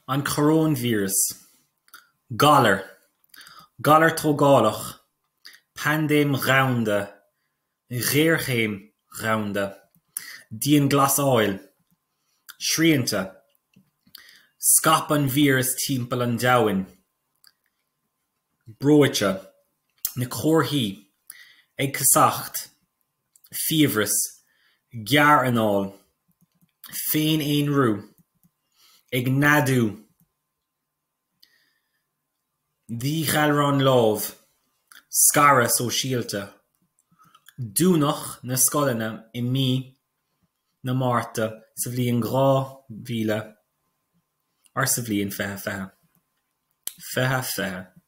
An coronavirus. Galar. Galar tógálach. Pandéim ghaunde. Ghearchéim ghaunde. Díon glasáil. Srianta. Scap an virus timpeall an domhain. Bróite. Na cóirthaí. Ag casacht. Fievris. Gear anál. Féin éin rú. Ag nadú. Dí ghalrán lámh. Scara sóisialta. Dúnach na scolanna I mí na Márta sa bhliain 2000 ar sa bhliain 2020. 2020.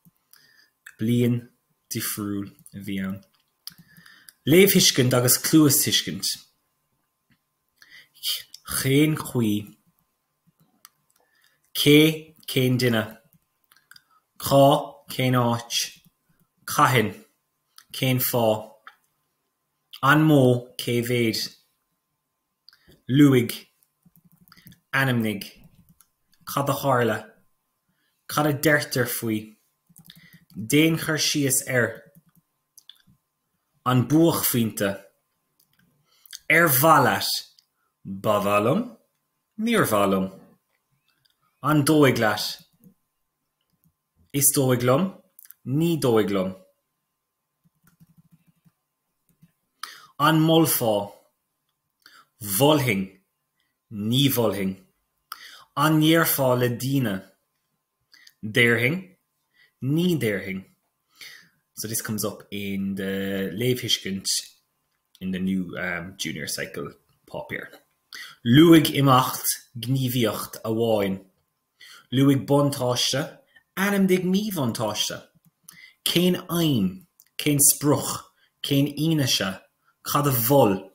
Bliain difriúil a bhí ann. Léamhhuiscint agus clúasthuiscint. Cén chuí. Cé cén duine. Cá cén áit. Cathain cén fá. An mó cé bhéad. Luaig. Anamnig. Cad a tharla. Cad a deirtear faoi. Déan chuir síos An buach faointe. Bhalat. Ba bhalaim. Níor bhalaim. An dóigh leat. Is dóigh liom. Ní dóigh liom. An molfá. Bholthing. Ní bholthing. An níorfá le daoine. Deirthing. Ní deirthing. So this comes up in the Léamhhuiscint in the new junior cycle pop here. Luaig imacht gníomhaíocht a bháin. Luaig buntáiste. Anamdig míbhuntáiste. Cén aim. Cén spruch. Cén ionise. Cad a bhol.